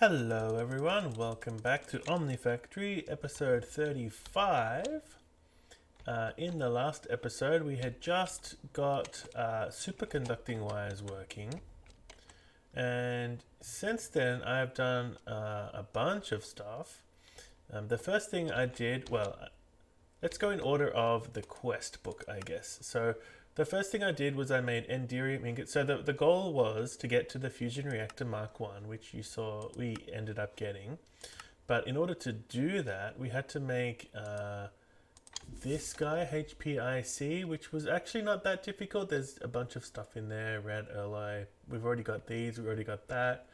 Hello everyone, welcome back to Omnifactory episode 35. In the last episode we had just got superconducting wires working, and since then I've done a bunch of stuff. The first thing I did, let's go in order of the quest book, I guess. So the first thing I did was I made Iridium ingots. So the goal was to get to the fusion reactor Mk1, which you saw we ended up getting. But in order to do that, we had to make this guy, HPIC, which was actually not that difficult. There's a bunch of stuff in there, rad ally. We've already got these, we already got that.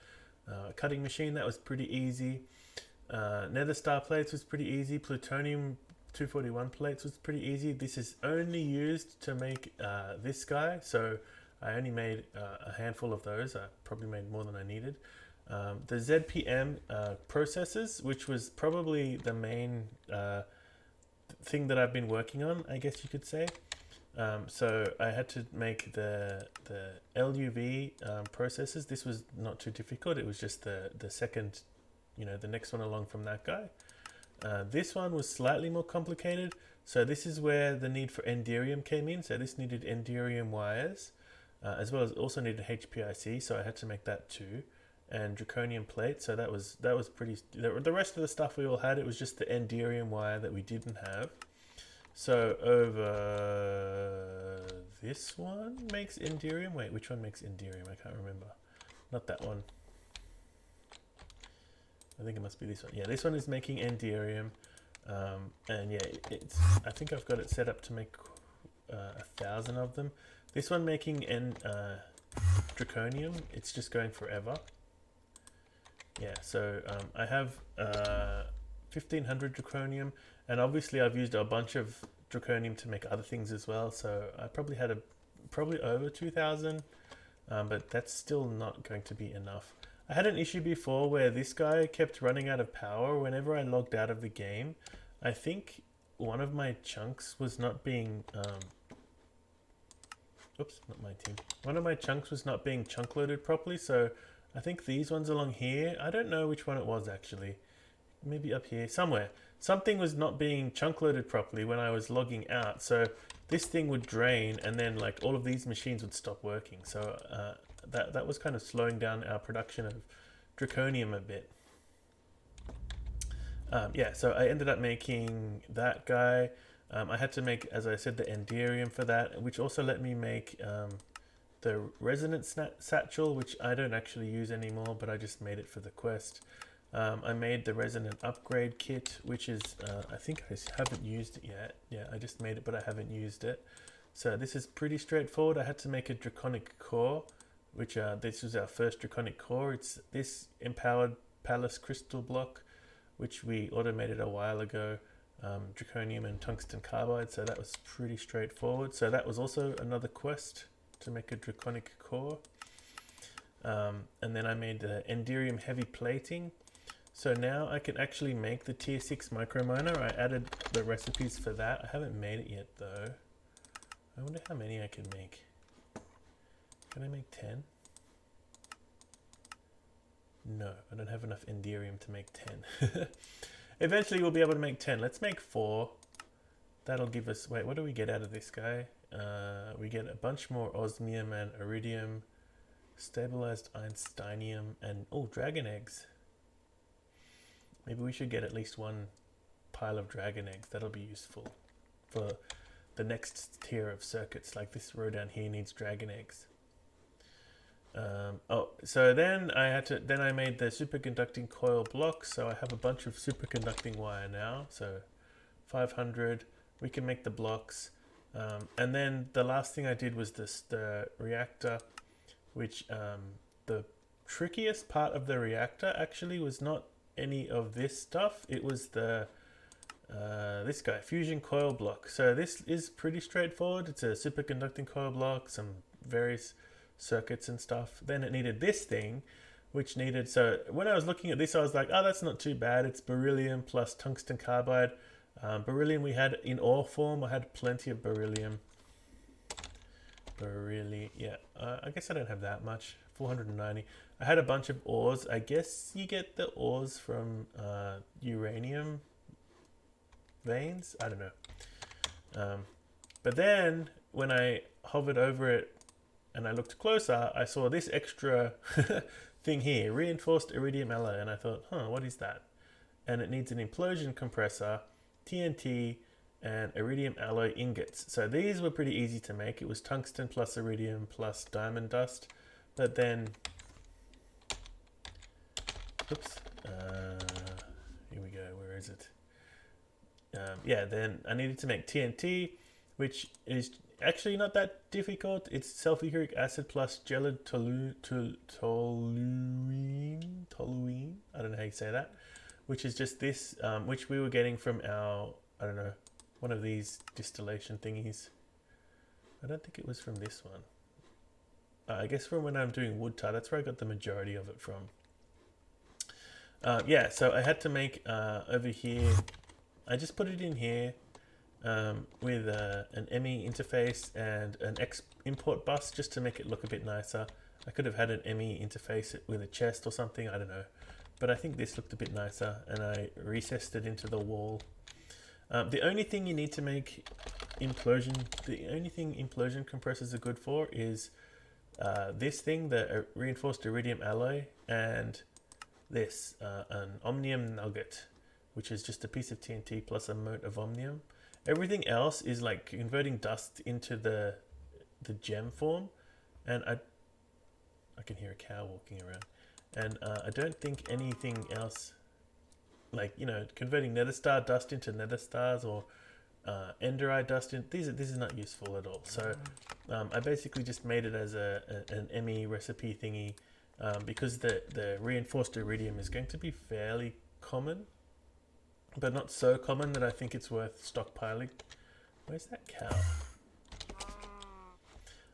Cutting machine, that was pretty easy. Nether star plates was pretty easy. Plutonium 241 plates was pretty easy. This is only used to make this guy, so I only made a handful of those. I probably made more than I needed. The ZPM processors, which was probably the main thing that I've been working on, I guess you could say. So I had to make the LUV processors. This was not too difficult. It was just the second, the next one along from that guy. This one was slightly more complicated. So this is where the need for Iridium came in. So this needed Iridium wires, as well as also needed HPIC. So I had to make that too, and Draconic plate. So that was pretty. The rest of the stuff we all had. It was just the Iridium wire that we didn't have. So over this one makes Iridium. Wait, which one makes Iridium? I can't remember. Not that one. I think it must be this one. Yeah, this one is making Iridium, and yeah, I think I've got it set up to make 1,000 of them. This one making Draconium. It's just going forever. Yeah, so I have 1,500 Draconium, and obviously I've used a bunch of Draconium to make other things as well. So I probably had probably over 2,000, but that's still not going to be enough. I had an issue before where this guy kept running out of power whenever I logged out of the game. I think one of my chunks was not being... oops, not my team. One of my chunks was not being chunk loaded properly, so I think these ones along here, I don't know which one it was actually. Maybe up here, somewhere. Something was not being chunk loaded properly when I was logging out, so this thing would drain and then like all of these machines would stop working. So that was kind of slowing down our production of Draconium a bit. Yeah, so I ended up making that guy. I had to make, as I said, the Iridium for that, which also let me make the Resonant Satchel, which I don't actually use anymore, but I just made it for the quest. I made the Resonant Upgrade Kit, which is, I think I haven't used it yet. Yeah, I just made it, but I haven't used it. So this is pretty straightforward. I had to make a Draconic Core, which this was our first Draconic Core. It's this empowered Palace crystal block, which we automated a while ago. Draconium and tungsten carbide, so that was pretty straightforward. So that was also another quest to make a Draconic Core. And then I made the Iridium heavy plating. So now I can actually make the tier 6 microminer. I added the recipes for that. I haven't made it yet though. I wonder how many I can make. Can I make 10? No, I don't have enough Iridium to make 10. Eventually we'll be able to make 10. Let's make 4. That'll give us, wait, what do we get out of this guy? We get a bunch more osmium and iridium, stabilized einsteinium, and dragon eggs. Maybe we should get at least one pile of dragon eggs. That'll be useful for the next tier of circuits. Like this row down here needs dragon eggs. So then I made the superconducting coil blocks. So I have a bunch of superconducting wire now. So 500, we can make the blocks. And then the last thing I did was the reactor, which the trickiest part of the reactor actually was not any of this stuff. It was the this guy, fusion coil block. So this is pretty straightforward. It's a superconducting coil block, some various circuits and stuff. Then it needed this thing, which needed, so when I was looking at this I was like, oh, that's not too bad. It's beryllium plus tungsten carbide. Beryllium we had in ore form. I had plenty of beryllium. beryllium. Yeah, I guess I don't have that much. 490. I had a bunch of ores. I guess you get the ores from uranium veins. I don't know. But then when I hovered over it and I looked closer, I saw this extra thing here, reinforced iridium alloy, and I thought, what is that? And it needs an implosion compressor, TNT, and iridium alloy ingots. So these were pretty easy to make. It was tungsten plus iridium plus diamond dust. But then, oops, here we go, where is it? Yeah, then I needed to make TNT, which is actually not that difficult. It's sulfuric acid plus gelid toluene, I don't know how you say that, which is just this, which we were getting from our, I don't know, one of these distillation thingies. I don't think it was from this one. I guess from when I'm doing wood tar, that's where I got the majority of it from. Yeah, so I had to make over here, I just put it in here with an ME interface and an import bus just to make it look a bit nicer. I could have had an ME interface with a chest or something, I don't know. But I think this looked a bit nicer, and I recessed it into the wall. The only thing you need to make the only thing implosion compressors are good for is this thing, the reinforced iridium alloy, and this, an omnium nugget, which is just a piece of TNT plus a mote of omnium. Everything else is like converting dust into the gem form, and I can hear a cow walking around, and I don't think anything else, like, you know, converting nether star dust into nether stars or enderite dust in, this is not useful at all. So I basically just made it as an ME recipe thingy, because the reinforced iridium is going to be fairly common, but not so common that I think it's worth stockpiling. Where's that cow?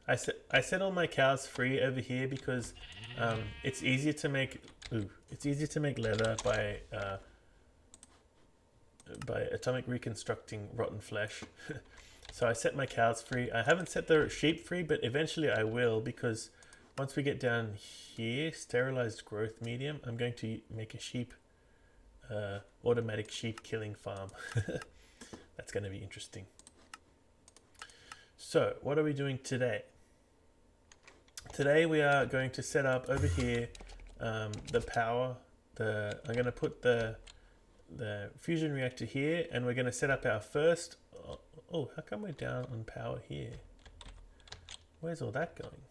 I set all my cows free over here because it's easier to make leather by atomic reconstructing rotten flesh. So I set my cows free. I haven't set the sheep free, but eventually I will, because once we get down here, sterilized growth medium, I'm going to make a sheep automatic sheep killing farm. That's going to be interesting. So what are we doing today? Today we are going to set up over here the power. I'm going to put the fusion reactor here, and we're going to set up our first. Oh, how come we're down on power here? Where's all that going?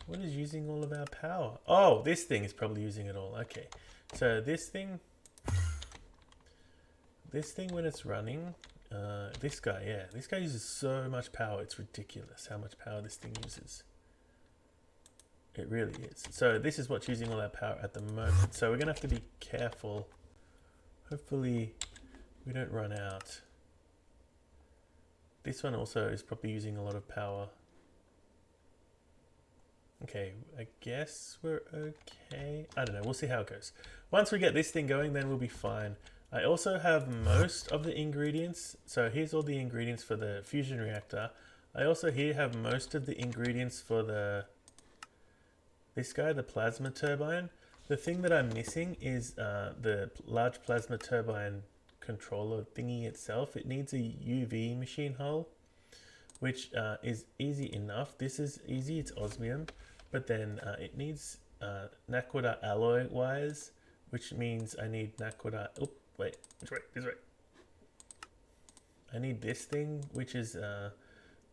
What is using all of our power? Oh, this thing is probably using it all. Okay, so this thing when it's running, this guy uses so much power. It's ridiculous how much power this thing uses. It really is. So this is what's using all our power at the moment. So we're gonna have to be careful. Hopefully we don't run out. This one also is probably using a lot of power. Okay, I guess we're okay. I don't know, we'll see how it goes. Once we get this thing going, then we'll be fine. I also have most of the ingredients. So here's all the ingredients for the fusion reactor. I also here have most of the ingredients for this guy, the plasma turbine. The thing that I'm missing is the large plasma turbine controller thingy itself. It needs a UV machine hull, which is easy enough. This is easy, it's osmium. But then it needs naquadah alloy wires, which means I need naquadah. Oh, wait, this way. I need this thing, which is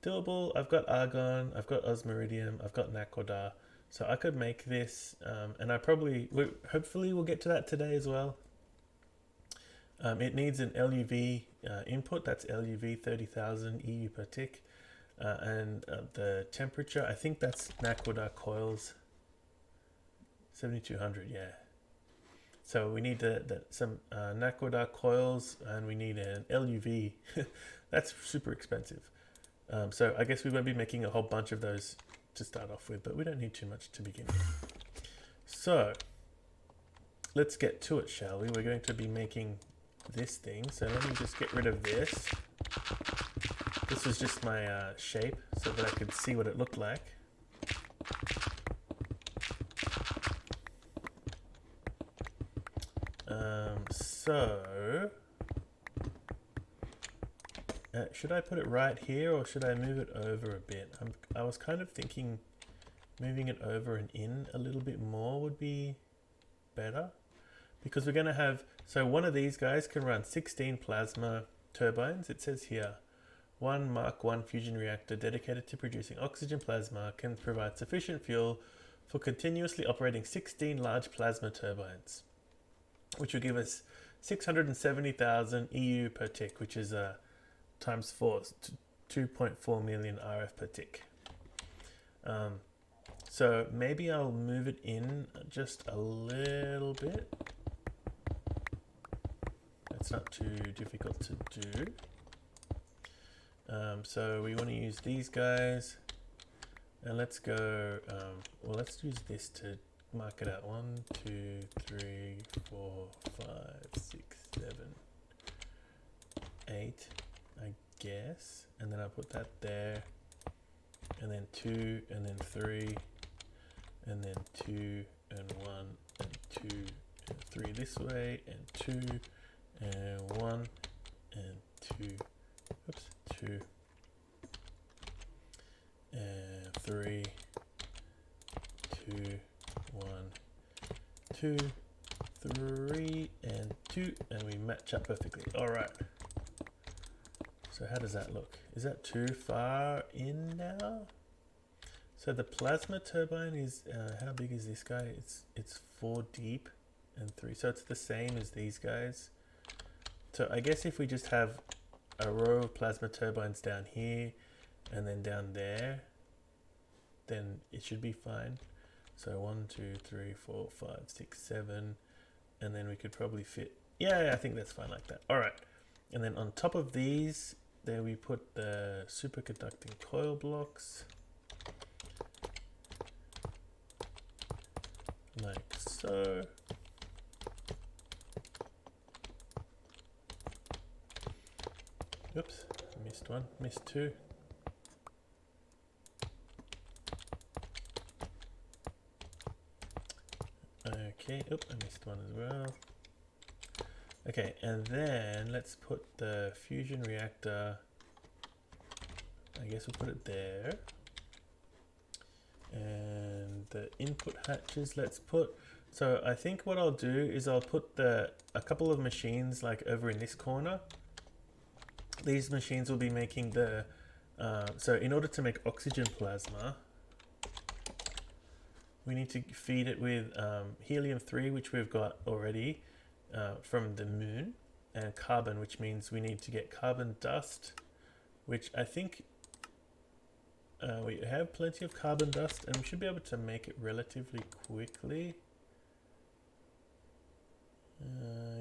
doable. I've got argon, I've got osmiridium, I've got naquadah. So I could make this, and hopefully we'll get to that today as well. It needs an LUV input, that's LUV 30,000 EU per tick. And the temperature, I think that's naquadah coils, 7200, yeah. So we need some naquadah coils, and we need an LUV. That's super expensive. So I guess we won't be making a whole bunch of those to start off with, but we don't need too much to begin with. So let's get to it, shall we? We're going to be making this thing. So let me just get rid of this. This was just my shape so that I could see what it looked like. Should I put it right here or should I move it over a bit? I was kind of thinking moving it over and in a little bit more would be better, because we're going to have, so one of these guys can run 16 plasma turbines. It says here, one Mk1 fusion reactor dedicated to producing oxygen plasma can provide sufficient fuel for continuously operating 16 large plasma turbines, which will give us 670,000 EU per tick, which is times 4, 2.4 million RF per tick. So maybe I'll move it in just a little bit. It's not too difficult to do. So we want to use these guys, and let's go, well, let's use this to mark it out. 1, 2, 3, 4, 5, 6, 7, 8, I guess, and then I'll put that there, and then 2, and then 3, and then 2, and 1, and 2, and 3 this way, and 2, and 1, and 2, oops, 2, and 3, 2, 1, 2, 3, and 2, and we match up perfectly. All right. So how does that look? Is that too far in now? So the plasma turbine is, how big is this guy? It's 4 deep and 3, so it's the same as these guys. So I guess if we just have a row of plasma turbines down here and then down there, then it should be fine. So 1, 2, 3, 4, 5, 6, 7, and then we could probably fit, yeah, I think that's fine like that. All right, and then on top of these, there we put the superconducting coil blocks, like so. Oops, missed one, missed 2. Okay, oop, I missed 1 as well. Okay, and then let's put the fusion reactor, I guess we'll put it there. And the input hatches, let's put, so I think what I'll do is I'll put a couple of machines like over in this corner. These machines will be making the, so in order to make oxygen plasma, we need to feed it with helium-3, which we've got already from the moon, and carbon, which means we need to get carbon dust, which I think we have plenty of carbon dust, and we should be able to make it relatively quickly.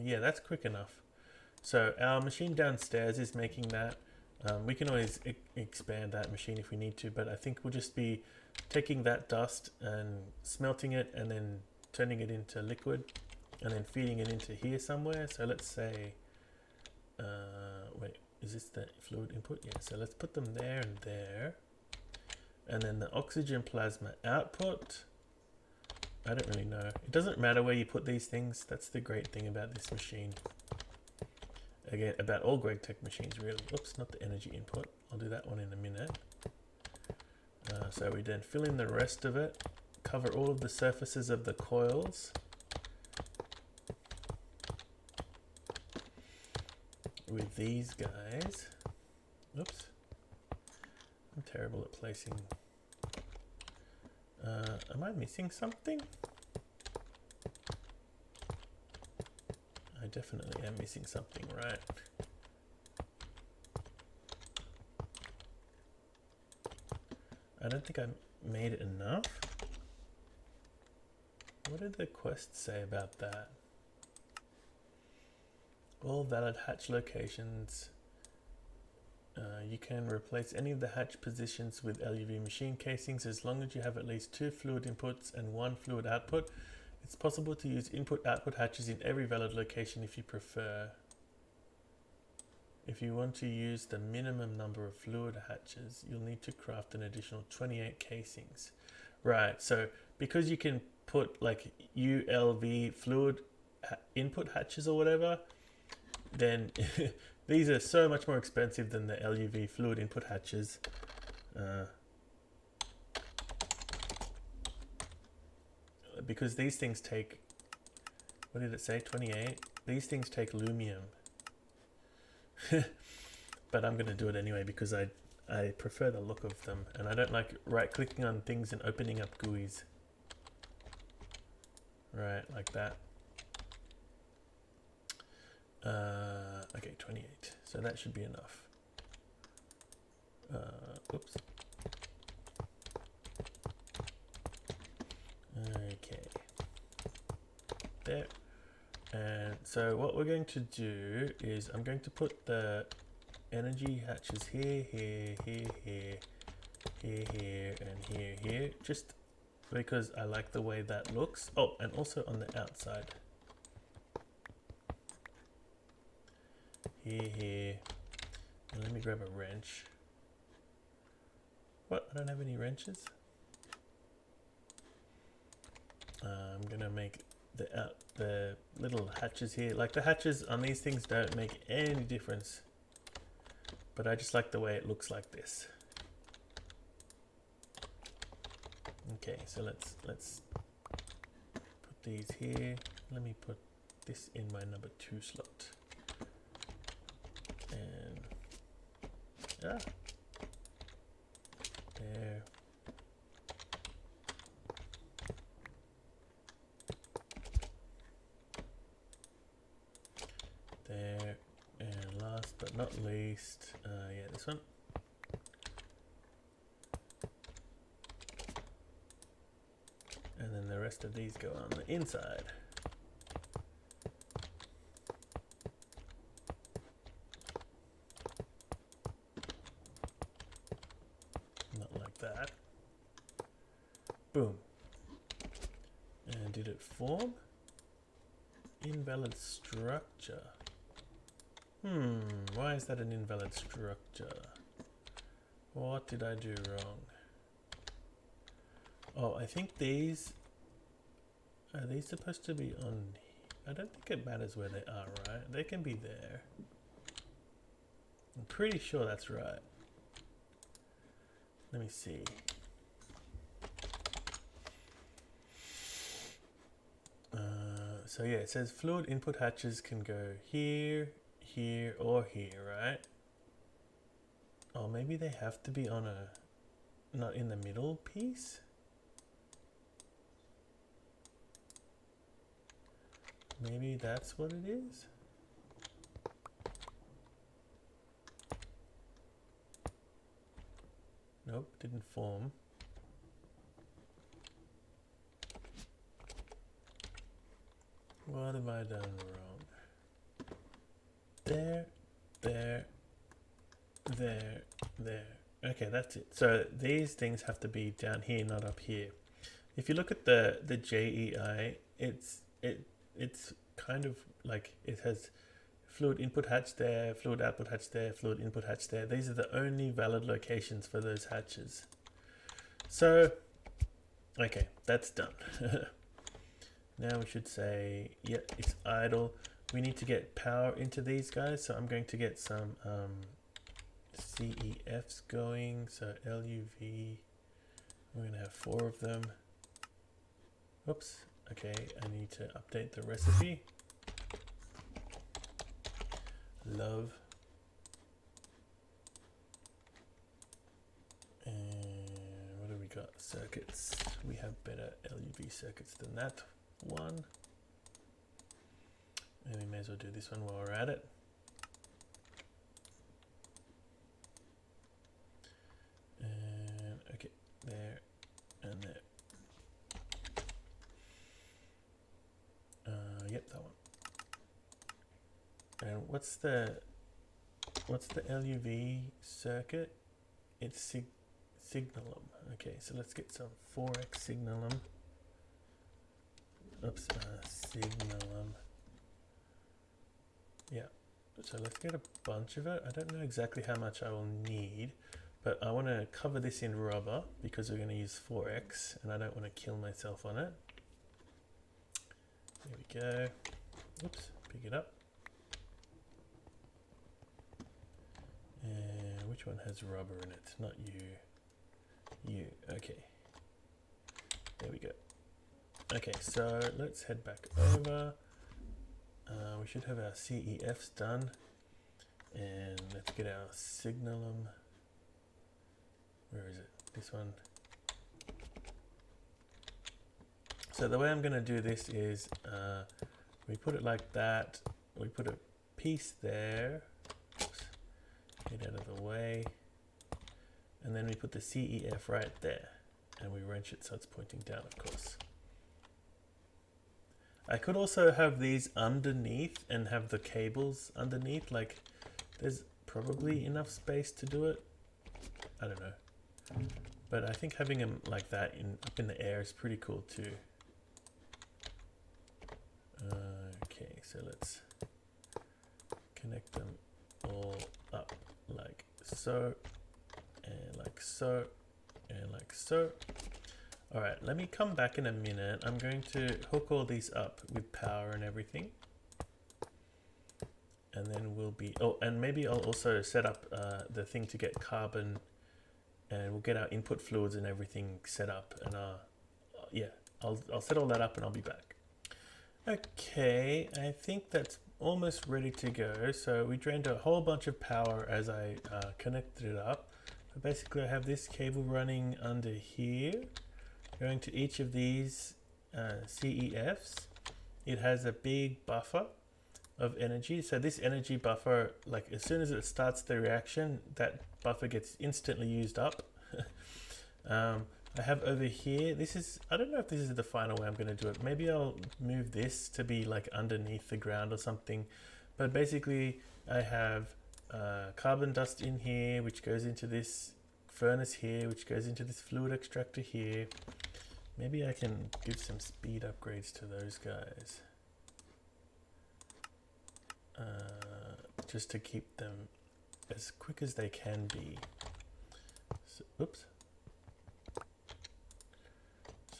Yeah, that's quick enough. So our machine downstairs is making that. We can always expand that machine if we need to, but I think we'll just be taking that dust and smelting it and then turning it into liquid and then feeding it into here somewhere. So let's say, wait, is this the fluid input? Yeah, so let's put them there and there. And then the oxygen plasma output, I don't really know. It doesn't matter where you put these things. That's the great thing about this machine. Again, about all GregTech machines really. Oops, not the energy input. I'll do that one in a minute. So we then fill in the rest of it, cover all of the surfaces of the coils with these guys. Oops, I'm terrible at placing. Am I missing something? I definitely am missing something, right? I don't think I made it enough. What did the quest say about that? All valid hatch locations. You can replace any of the hatch positions with LUV machine casings as long as you have at least 2 fluid inputs and 1 fluid output. It's possible to use input-output hatches in every valid location if you prefer. if you want to use the minimum number of fluid hatches, you'll need to craft an additional 28 casings. Right, so because you can put like ULV fluid input hatches or whatever, then these are so much more expensive than the LUV fluid input hatches. Because these things take, what did it say, 28? These things take lumium. But I'm going to do it anyway because I prefer the look of them, and I don't like right-clicking on things and opening up GUIs. Right, like that. Okay, 28. So that should be enough. Oops. Okay. There. And so what we're going to do is I'm going to put the energy hatches here, here, here, here, here, here, and here, here, just because I like the way that looks. Oh, and also on the outside. Here, here. And let me grab a wrench. What? I don't have any wrenches? I'm gonna make the little hatches here. Like the hatches on these things don't make any difference, but I just like the way it looks like this. Okay, so let's put these here. Let me put this in my number 2 slot. And there. There, and last but not least, yeah, this one. And then the rest of these go on the inside. Not like that. Boom. And did it form? Invalid structure. Why is that an invalid structure? What did I do wrong? Oh, I think these... Are these supposed to be on... I don't think it matters where they are, right? They can be there. I'm pretty sure that's right. Let me see. So yeah, it says fluid input hatches can go here, here, or here, right? Oh, maybe they have to be on a... not in the middle piece? Maybe that's what it is? Nope, didn't form. What have I done wrong? There, there, there, there. Okay, that's it. So these things have to be down here, not up here. If you look at the JEI, it's kind of like it has fluid input hatch there, fluid output hatch there, fluid input hatch there. These are the only valid locations for those hatches. So, okay, that's done. Now we should say, yeah, it's idle. We need to get power into these guys, so I'm going to get some CEFs going. So LUV, we're going to have 4 of them. Oops, okay, I need to update the recipe. Love. And what do we got? Circuits. We have better LUV circuits than that one. And we may as well do this one while we're at it. And okay, there and there. Yep, that one. And what's the LUV circuit? It's signalum. Okay, so let's get some 4x signalum. Oops, signalum. Yeah. So let's get a bunch of it. I don't know exactly how much I will need, but I want to cover this in rubber because we're going to use 4x and I don't want to kill myself on it. There we go. Oops, pick it up. And which one has rubber in it? Not you. You. Okay. There we go. Okay, so let's head back over. We should have our CEFs done. And let's get our signalum. Where is it? This one. So the way I'm going to do this is we put it like that. We put a piece there. Oops. Get out of the way. And then we put the CEF right there. And we wrench it so it's pointing down, of course. I could also have these underneath and have the cables underneath. Like, there's probably enough space to do it. I don't know. But I think having them like that up in the air is pretty cool too. Okay, so let's connect them all up like so, and like so, and like so. All right, let me come back in a minute. I'm going to hook all these up with power and everything. And then we'll be, oh, and maybe I'll also set up the thing to get carbon, and we'll get our input fluids and everything set up. And yeah, I'll set all that up and I'll be back. Okay, I think that's almost ready to go. So we drained a whole bunch of power as I connected it up. But basically I have this cable running under here, going to each of these CEFs. It has a big buffer of energy. So this energy buffer, like as soon as it starts the reaction, that buffer gets instantly used up. I have over here, this is, I don't know if this is the final way I'm going to do it. Maybe I'll move this to be like underneath the ground or something. But basically I have carbon dust in here, which goes into this furnace here, which goes into this fluid extractor here. Maybe I can give some speed upgrades to those guys. Just to keep them as quick as they can be. So, oops.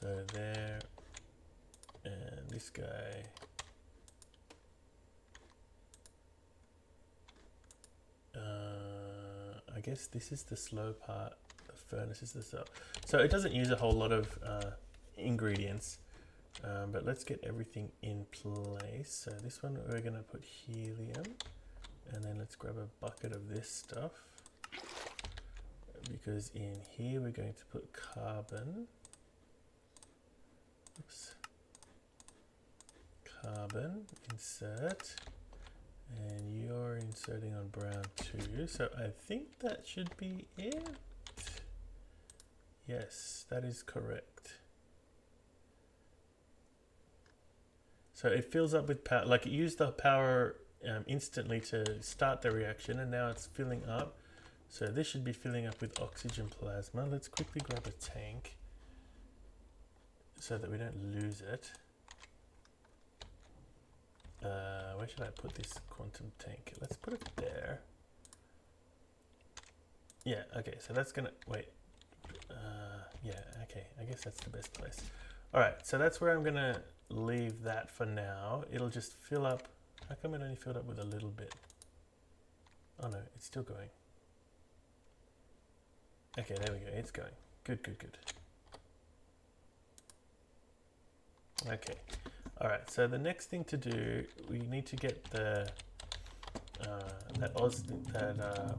So there, and this guy. I guess this is the slow part. The furnace is the slow. So it doesn't use a whole lot of ingredients, but let's get everything in place. So this one we're going to put helium, and then let's grab a bucket of this stuff, because in here we're going to put carbon. Oops. Carbon, insert, and you're inserting on brown too. So I think that should be it. Yes, that is correct. So it fills up with power, like it used the power instantly to start the reaction, and now it's filling up. So this should be filling up with oxygen plasma. Let's quickly grab a tank so that we don't lose it. Where should I put this quantum tank? Let's put it there. Yeah, okay, so that's gonna, wait. Yeah, okay, I guess that's the best place. All right, so that's where I'm gonna leave that for now. It'll just fill up. How come it only filled up with a little bit? Oh no, it's still going. Okay, there we go, it's going. Good, good, good. Okay, all right, so the next thing to do, we need to get the,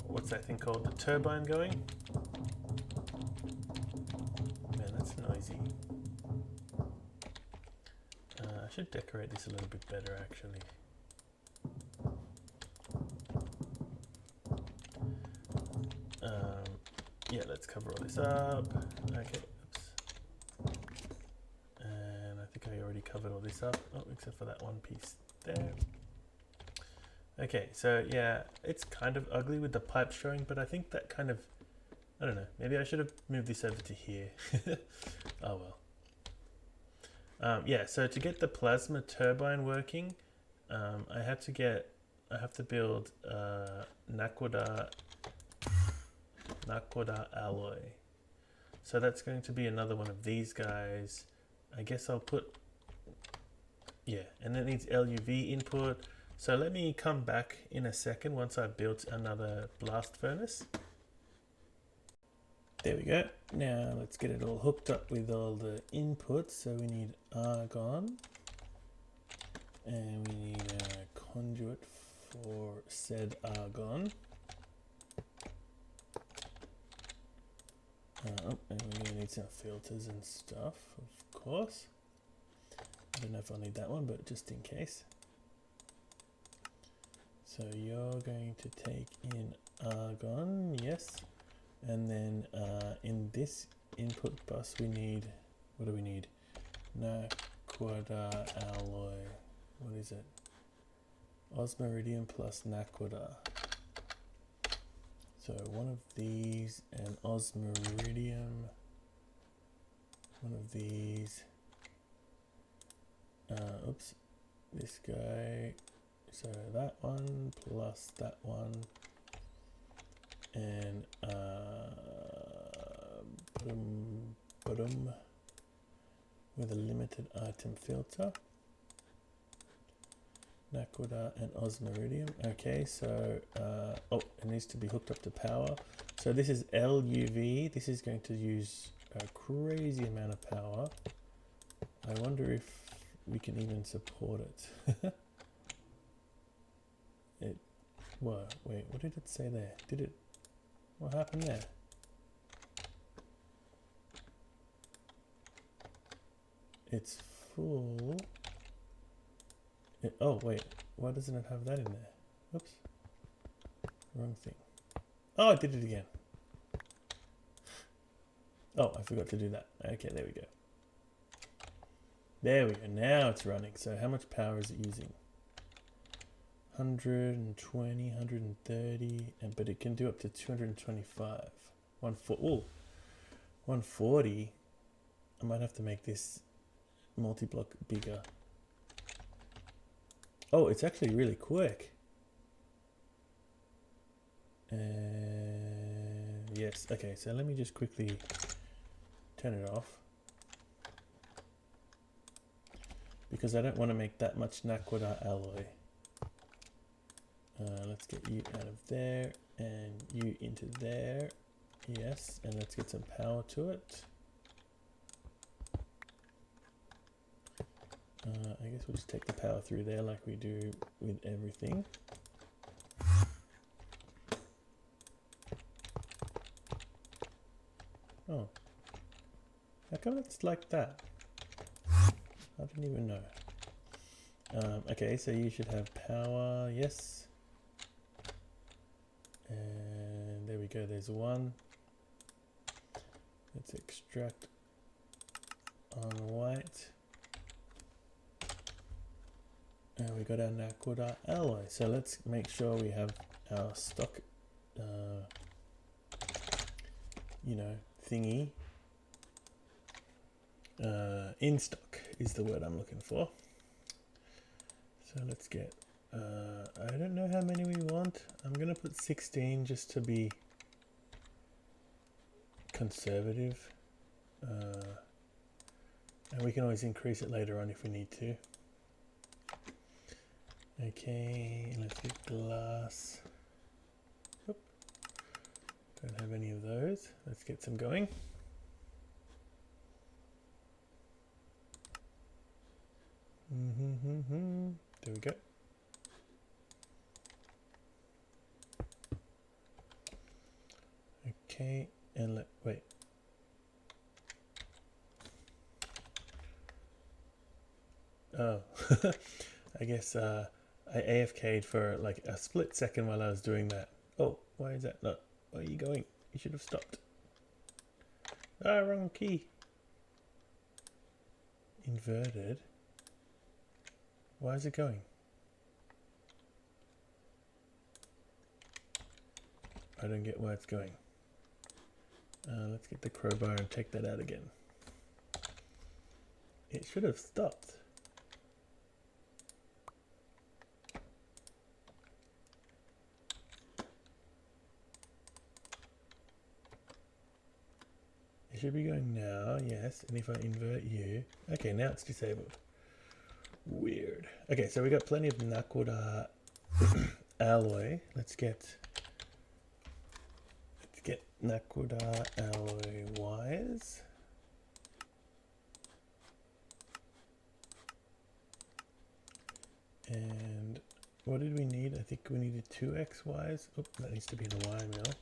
what's that thing called? The turbine going. Man, that's noisy. I should decorate this a little bit better, actually. Yeah, let's cover all this up. Okay, oops. And I think I already covered all this up. Oh, except for that one piece there. Okay, so yeah, it's kind of ugly with the pipe showing, but I think that kind of, I don't know, maybe I should have moved this over to here. Oh well. Yeah, so to get the plasma turbine working, I had to get I have to build naquadah alloy. So that's going to be another one of these guys. I guess I'll put, yeah, and it needs LUV input. So let me come back in a second once I've built another blast furnace. There we go. Now let's get it all hooked up with all the inputs. So we need argon, and we need a conduit for said argon. And we're going to need some filters and stuff, of course. I don't know if I'll need that one, but just in case. So you're going to take in argon, yes. And then in this input bus we need, what do we need? Naquadah alloy. What is it? Osmiridium plus naquadah. So one of these and osmiridium. One of these. Oops. This guy. So that one plus that one. And with a limited item filter. Naquadah and osmiridium. Okay, so oh, it needs to be hooked up to power. So this is LUV. This is going to use a crazy amount of power. I wonder if we can even support it. What? Wait, what did it say there? Did it? What happened there? It's full. Oh wait, why doesn't it have that in there? Oops. Wrong thing. Oh, I did it again. Oh, I forgot to do that. Okay, there we go. There we go. Now it's running. So how much power is it using? 120, 130, but it can do up to 225. 140. I might have to make this multi-block bigger. Oh, it's actually really quick. Yes, okay, so let me just quickly turn it off. Because I don't want to make that much naquadah alloy. Let's get you out of there and you into there. Yes, and let's get some power to it. I guess we'll just take the power through there like we do with everything. Oh, how come it's like that? I didn't even know. Okay, so you should have power, yes. And there we go, there's one. Let's extract on white. And we got our naquadah alloy. So let's make sure we have our stock, you know, thingy. In stock is the word I'm looking for. So let's get, I don't know how many we want. I'm going to put 16 just to be conservative. And we can always increase it later on if we need to. Okay, let's get glass. Oop. Don't have any of those. Let's get some going. There we go. Okay, and wait. Oh, I guess I AFK'd for like a split second while I was doing that. Oh, why is that not? Where are you going? You should have stopped. Ah, wrong key. Inverted. Why is it going? I don't get why it's going. Let's get the crowbar and take that out again. It should have stopped. it should be going now, yes. And if I invert you, okay, now it's disabled. Weird. Okay, so we got plenty of Nakoda alloy. Let's get Nakoda alloy wires. And what did we need? I think we needed 2x wires. Oh, that needs to be in the wire mill.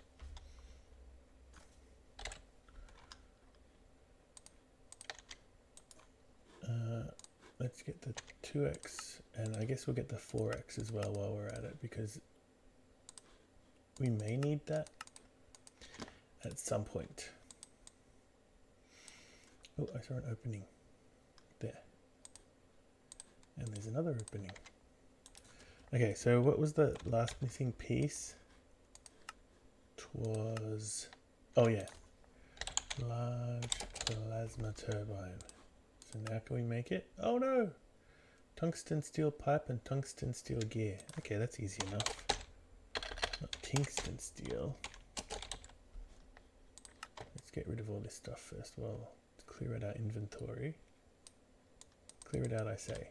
Let's get the 2x, and I guess we'll get the 4x as well while we're at it, because we may need that at some point. Oh, I saw an opening there. And there's another opening. Okay, so what was the last missing piece? It was, oh yeah, large plasma turbine. So now can we make it? Oh no! Tungsten steel pipe and tungsten steel gear. Okay, that's easy enough. Not Kingston steel. Let's get rid of all this stuff first. Well, let's clear it out inventory. Clear it out, I say.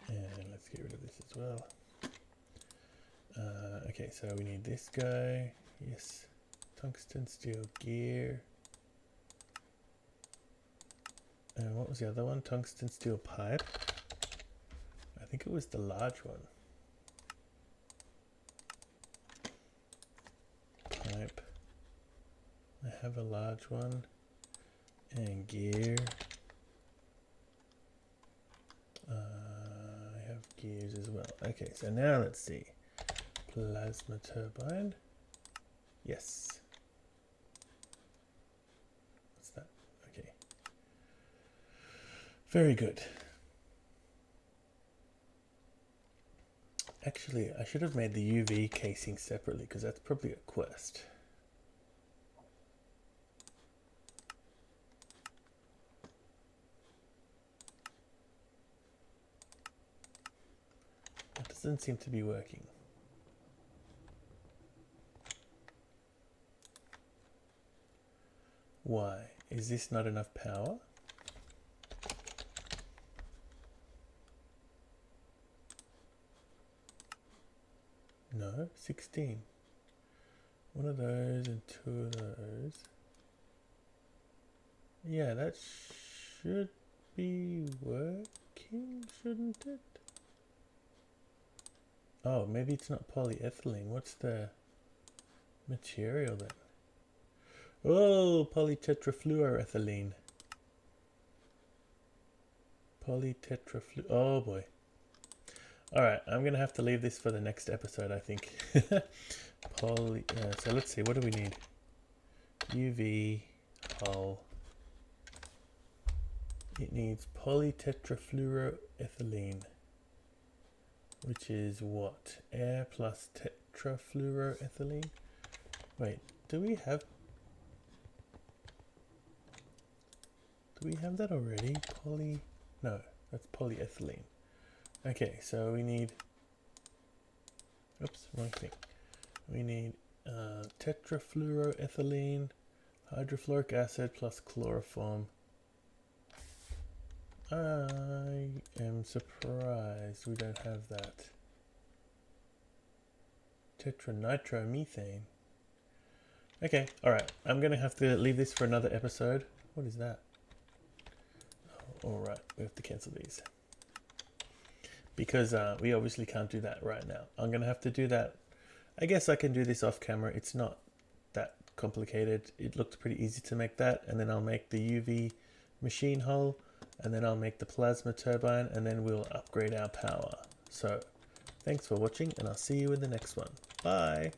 And let's get rid of this as well. Okay, so we need this guy. Yes. Tungsten steel gear. And what was the other one? Tungsten steel pipe. I think it was the large one. Pipe. I have a large one. And gear. I have gears as well. Okay, so now let's see. Plasma turbine. Yes. What's that? Okay. Very good. Actually, I should have made the UV casing separately, because that's probably a quest. That doesn't seem to be working. Why? Is this not enough power? No, 16. One of those and 2 of those. Yeah, that should be working, shouldn't it? Oh, maybe it's not polyethylene. What's the material then? Oh, polytetrafluoroethylene. Oh boy. Alright, I'm going to have to leave this for the next episode, I think. So let's see, what do we need? UV, hull. It needs polytetrafluoroethylene. Which is what? Air plus tetrafluoroethylene? Wait, do we have that already? No, that's polyethylene. Okay, so we need, oops, wrong thing. We need tetrafluoroethylene, hydrofluoric acid plus chloroform. I am surprised we don't have that. Tetranitromethane. Okay, alright. I'm going to have to leave this for another episode. What is that? Oh, alright, we have to cancel these. Because we obviously can't do that right now. I'm going to have to do that. I guess I can do this off camera. It's not that complicated. It looked pretty easy to make that. And then I'll make the UV machine hull. And then I'll make the plasma turbine. And then we'll upgrade our power. So thanks for watching. And I'll see you in the next one. Bye.